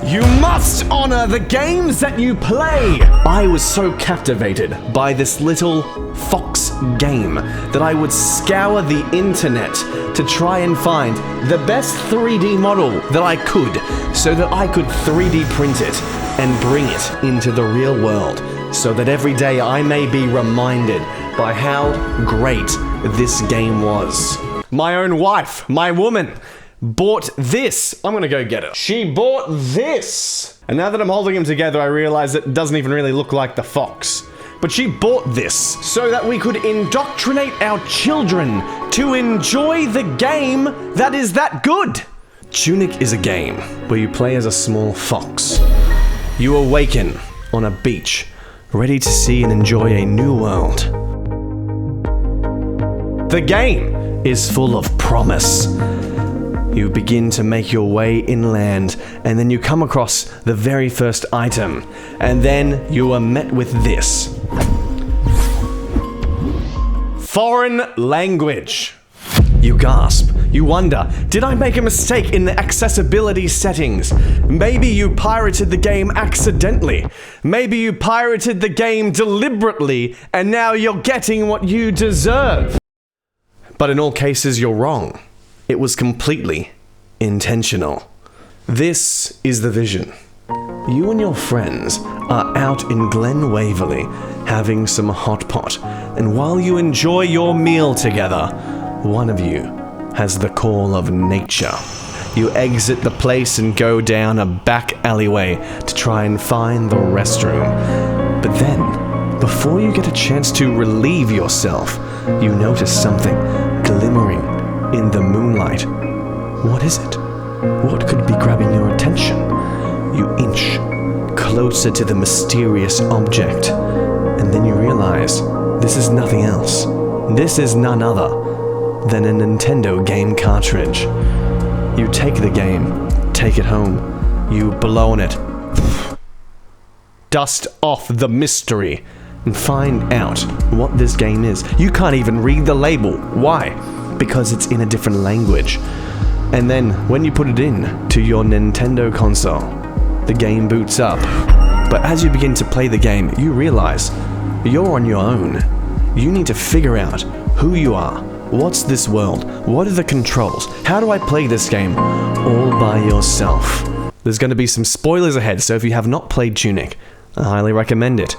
You must honor the games that you play! I was so captivated by this little fox game that I would scour the internet to try and find the best 3D model that I could so that I could 3D print it and bring it into the real world so that every day I may be reminded by how great this game was. My own wife, my woman, bought this. I'm gonna go get it. She bought this. And now that I'm holding them together, I realize it doesn't even really look like the fox. But she bought this so that we could indoctrinate our children to enjoy the game that is that good. Tunic is a game where you play as a small fox. You awaken on a beach, ready to see and enjoy a new world. The game is full of promise. You begin to make your way inland, and then you come across the very first item, and then you are met with this. Foreign language. You gasp. You wonder, did I make a mistake in the accessibility settings? Maybe you pirated the game accidentally. Maybe you pirated the game deliberately, and now you're getting what you deserve. But in all cases, you're wrong. It was completely intentional. This is the vision. You and your friends are out in Glen Waverley having some hot pot, and while you enjoy your meal together, one of you has the call of nature. You exit the place and go down a back alleyway to try and find the restroom. But then, before you get a chance to relieve yourself, you notice something glimmering in the moonlight. What is it? What could be grabbing your attention? You inch closer to the mysterious object, and then you realize this is nothing else. This is none other than a Nintendo game cartridge. You take the game, take it home, you blow on it, dust off the mystery, and find out what this game is. You can't even read the label. Why? Because it's in a different language. And then, when you put it in to your Nintendo console, the game boots up. But as you begin to play the game, you realize you're on your own. You need to figure out who you are. What's this world? What are the controls? How do I play this game all by yourself? There's going to be some spoilers ahead, so if you have not played Tunic, I highly recommend it.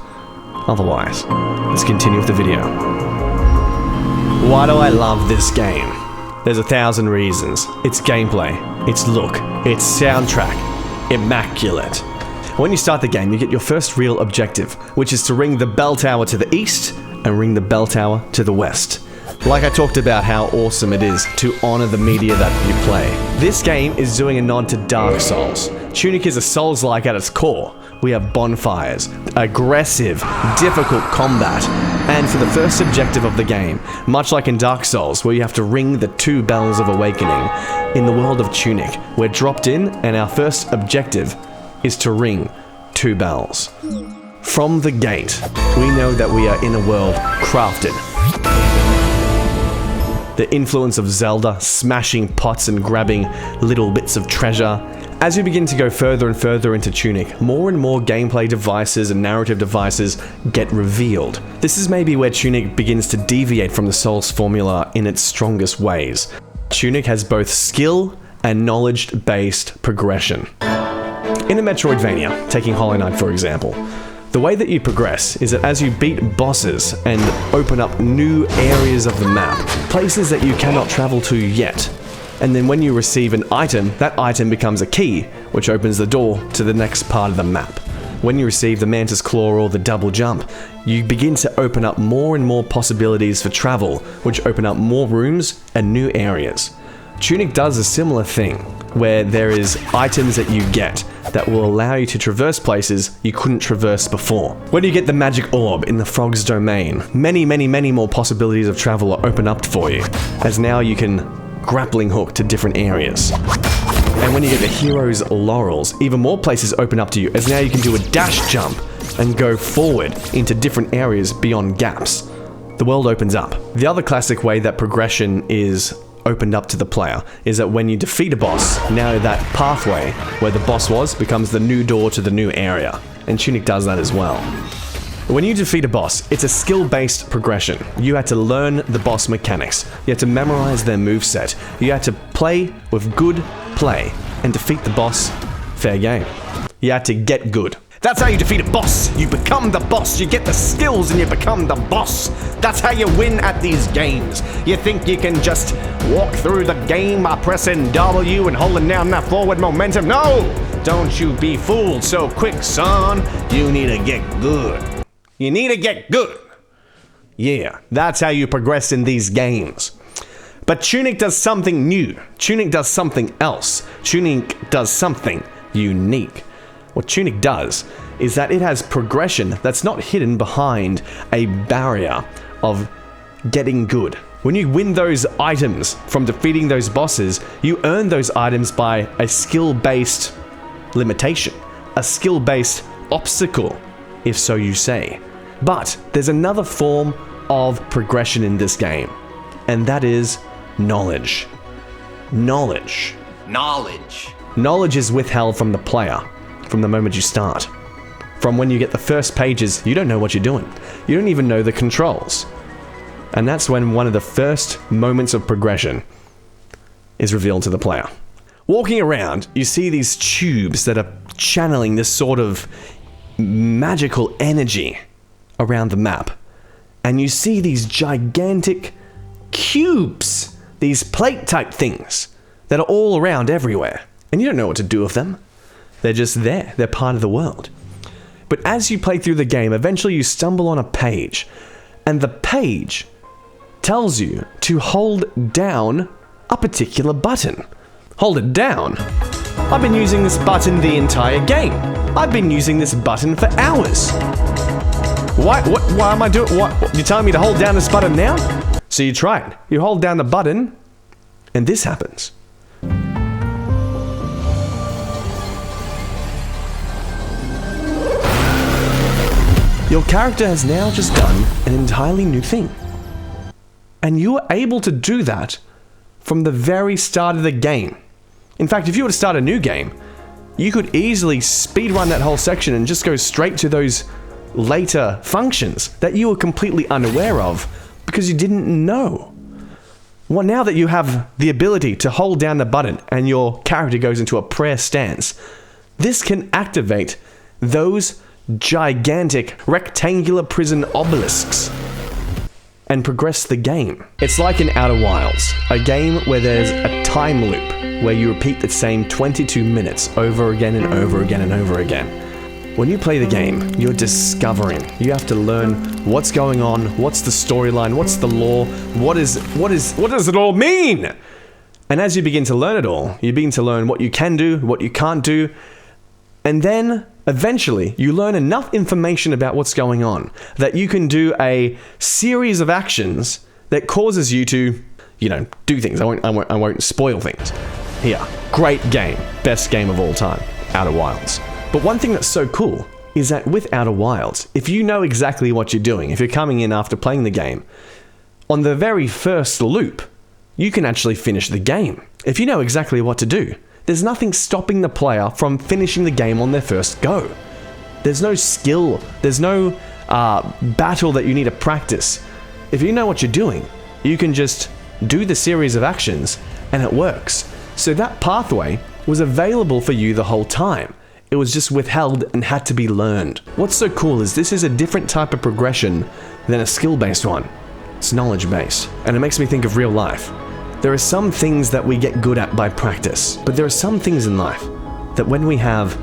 Otherwise, let's continue with the video. Why do I love this game? There's 1,000 reasons. Its gameplay, its look, its soundtrack, immaculate. When you start the game, you get your first real objective, which is to ring the bell tower to the east and ring the bell tower to the west. Like I talked about how awesome it is to honor the media that you play. This game is doing a nod to Dark Souls. Tunic is a Souls-like at its core. We have bonfires, aggressive, difficult combat, and for the first objective of the game, much like in Dark Souls, where you have to ring the 2 bells of awakening, in the world of Tunic, we're dropped in and our first objective is to ring 2 bells. From the gate, we know that we are in a world crafted. The influence of Zelda, smashing pots and grabbing little bits of treasure. As you begin to go further and further into Tunic, more and more gameplay devices and narrative devices get revealed. This is maybe where Tunic begins to deviate from the Souls formula in its strongest ways. Tunic has both skill and knowledge-based progression. In a Metroidvania, taking Hollow Knight for example, the way that you progress is that as you beat bosses and open up new areas of the map, places that you cannot travel to yet, and then when you receive an item, that item becomes a key, which opens the door to the next part of the map. When you receive the Mantis Claw or the double jump, you begin to open up more and more possibilities for travel, which open up more rooms and new areas. Tunic does a similar thing, where there is items that you get that will allow you to traverse places you couldn't traverse before. When you get the magic orb in the frog's domain, many more possibilities of travel are opened up for you, as now you can grappling hook to different areas. And when you get the hero's laurels, even more places open up to you, as now you can do a dash jump and go forward into different areas beyond gaps. The world opens up. The other classic way that progression is opened up to the player is that when you defeat a boss, now that pathway where the boss was becomes the new door to the new area. And Tunic does that as well. When you defeat a boss, it's a skill-based progression. You had to learn the boss mechanics. You had to memorize their moveset. You had to play with good play and defeat the boss fair game. You had to get good. That's how you defeat a boss. You become the boss. You get the skills and you become the boss. That's how you win at these games. You think you can just walk through the game by pressing W and holding down that forward momentum? No! Don't you be fooled so quick, son. You need to get good. You need to get good. Yeah, that's how you progress in these games. But Tunic does something new. Tunic does something else. Tunic does something unique. What Tunic does is that it has progression that's not hidden behind a barrier of getting good. When you win those items from defeating those bosses, you earn those items by a skill-based limitation, a skill-based obstacle, if so you say. But there's another form of progression in this game, and that is knowledge. Knowledge. Knowledge. Knowledge is withheld from the player from the moment you start. From when you get the first pages, you don't know what you're doing. You don't even know the controls. And that's when one of the first moments of progression is revealed to the player. Walking around, you see these tubes that are channeling this sort of magical energy around the map. And you see these gigantic cubes, these plate type things that are all around everywhere. And you don't know what to do with them. They're just there. They're part of the world. But as you play through the game, eventually you stumble on a page. And the page tells you to hold down a particular button. Hold it down? I've been using this button the entire game. I've been using this button for hours. Why am I doing, what? You're telling me to hold down this button now? So you try it. You hold down the button, and this happens. Your character has now just done an entirely new thing. And you are able to do that from the very start of the game. In fact, if you were to start a new game, you could easily speedrun that whole section and just go straight to those later functions that you were completely unaware of because you didn't know. Well, now that you have the ability to hold down the button and your character goes into a prayer stance, this can activate those gigantic rectangular prison obelisks and progress the game. It's like in Outer Wilds, a game where there's a time loop where you repeat the same 22 minutes over again and over again and over again. When you play the game, you're discovering. You have to learn what's going on, what's the storyline, what's the lore, what does it all mean? And as you begin to learn it all, you begin to learn what you can do, what you can't do, and then eventually you learn enough information about what's going on that you can do a series of actions that causes you to, do things. I won't spoil things. Here, great game, best game of all time, Outer Wilds. But one thing that's so cool is that with Outer Wilds, if you know exactly what you're doing, if you're coming in after playing the game, on the very first loop, you can actually finish the game. If you know exactly what to do, there's nothing stopping the player from finishing the game on their first go. There's no skill, there's no battle that you need to practice. If you know what you're doing, you can just do the series of actions and it works. So that pathway was available for you the whole time. It was just withheld and had to be learned. What's so cool is this is a different type of progression than a skill-based one. It's knowledge-based, and it makes me think of real life. There are some things that we get good at by practice, but there are some things in life that when we have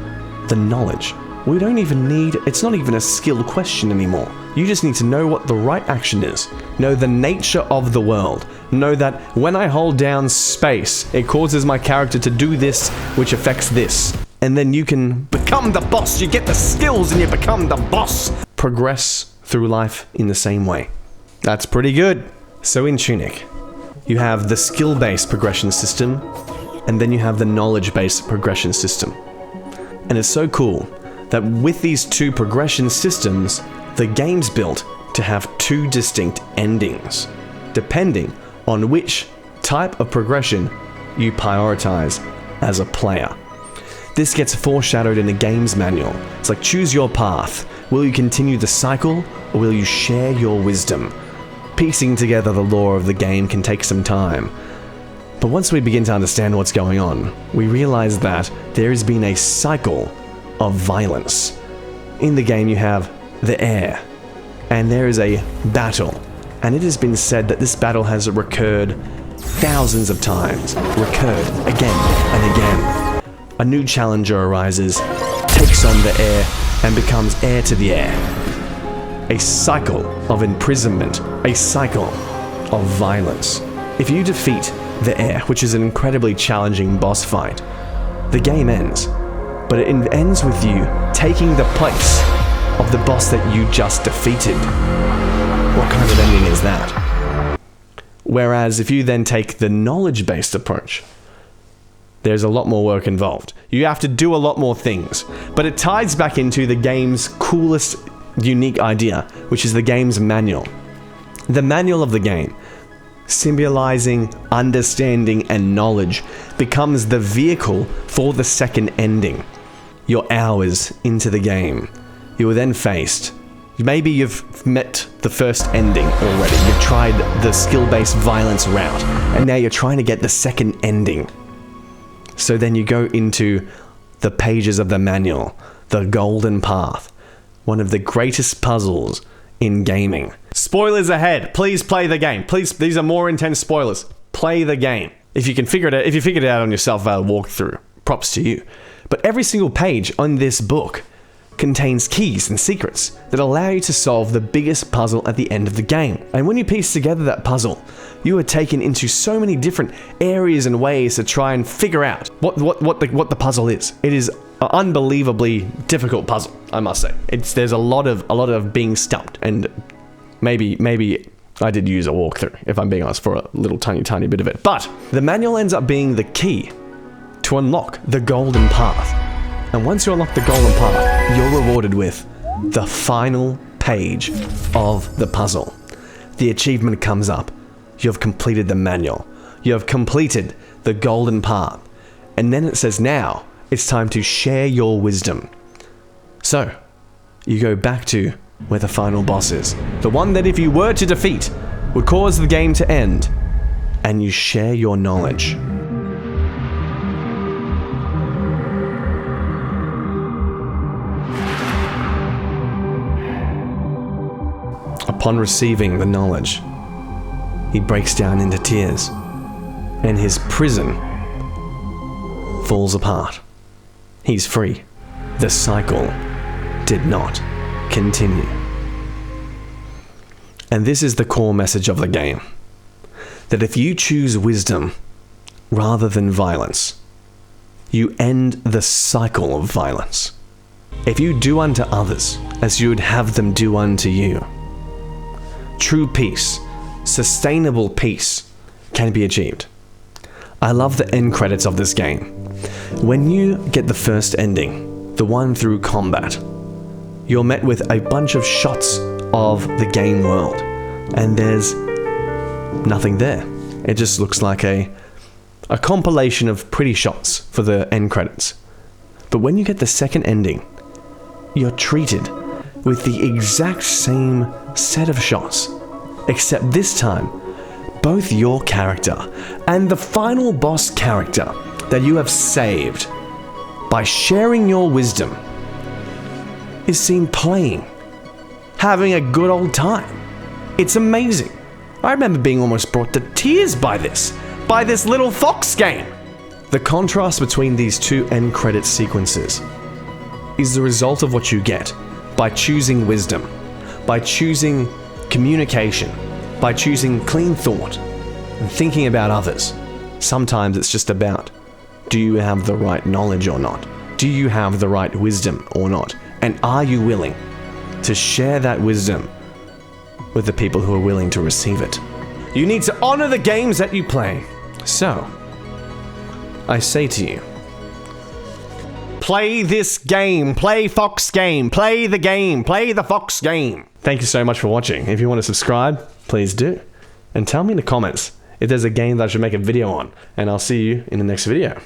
the knowledge, we don't even need, it's not even a skill question anymore. You just need to know what the right action is, know the nature of the world, know that when I hold down space, it causes my character to do this, which affects this. And then you can become the boss, you get the skills and you become the boss. Progress through life in the same way. That's pretty good. So in Tunic, you have the skill-based progression system, and then you have the knowledge-based progression system. And it's so cool that with these two progression systems, the game's built to have two distinct endings, depending on which type of progression you prioritize as a player. This gets foreshadowed in the game's manual. It's like, choose your path. Will you continue the cycle, or will you share your wisdom? Piecing together the lore of the game can take some time. But once we begin to understand what's going on, we realize that there has been a cycle of violence. In the game you have the air, and there is a battle. And it has been said that this battle has recurred thousands of times. Recurred again and again. A new challenger arises, takes on the air, and becomes heir to the air. A cycle of imprisonment, a cycle of violence. If you defeat the air, which is an incredibly challenging boss fight, the game ends. But it ends with you taking the place of the boss that you just defeated. What kind of ending is that? Whereas if you then take the knowledge-based approach, there's a lot more work involved. You have to do a lot more things. But it ties back into the game's coolest, unique idea, which is the game's manual. The manual of the game, symbolizing understanding and knowledge, becomes the vehicle for the second ending. Your hours into the game, you are then faced. Maybe you've met the first ending already. You've tried the skill-based violence route, and now you're trying to get the second ending. So then you go into the pages of the manual, the golden path, one of the greatest puzzles in gaming. Spoilers ahead. Please play the game. Please, these are more intense spoilers. Play the game. If you figured it out on yourself via walkthrough, props to you. But every single page on this book contains keys and secrets that allow you to solve the biggest puzzle at the end of the game. And when you piece together that puzzle, you are taken into so many different areas and ways to try and figure out what the puzzle is. It is an unbelievably difficult puzzle, I must say. There's a lot of being stumped, and maybe I did use a walkthrough, if I'm being honest, for a little tiny bit of it. But the manual ends up being the key to unlock the golden path. And once you unlock the golden path, you're rewarded with the final page of the puzzle. The achievement comes up. You have completed the manual. You have completed the golden path. And then it says, now it's time to share your wisdom. So, you go back to where the final boss is. The one that if you were to defeat, would cause the game to end. And you share your knowledge. Upon receiving the knowledge, he breaks down into tears, and his prison falls apart. He's free. The cycle did not continue. And this is the core message of the game, that if you choose wisdom rather than violence, you end the cycle of violence. If you do unto others as you would have them do unto you, true peace, sustainable peace, can be achieved. I love the end credits of this game. When you get the first ending, the one through combat, you're met with a bunch of shots of the game world, and there's nothing there. It just looks like a compilation of pretty shots for the end credits. But when you get the second ending, you're treated with the exact same set of shots, except this time, both your character and the final boss character that you have saved by sharing your wisdom is seen playing, having a good old time. It's amazing. I remember being almost brought to tears by this little fox game. The contrast between these two end credit sequences is the result of what you get by choosing wisdom, by choosing communication, by choosing clean thought and thinking about others. Sometimes it's just about, do you have the right knowledge or not? Do you have the right wisdom or not? And are you willing to share that wisdom with the people who are willing to receive it? You need to honor the games that you play. So, I say to you, play this game, play Fox game, play the game, play the Fox game. Thank you so much for watching. If you want to subscribe, please do. And tell me in the comments if there's a game that I should make a video on. And I'll see you in the next video.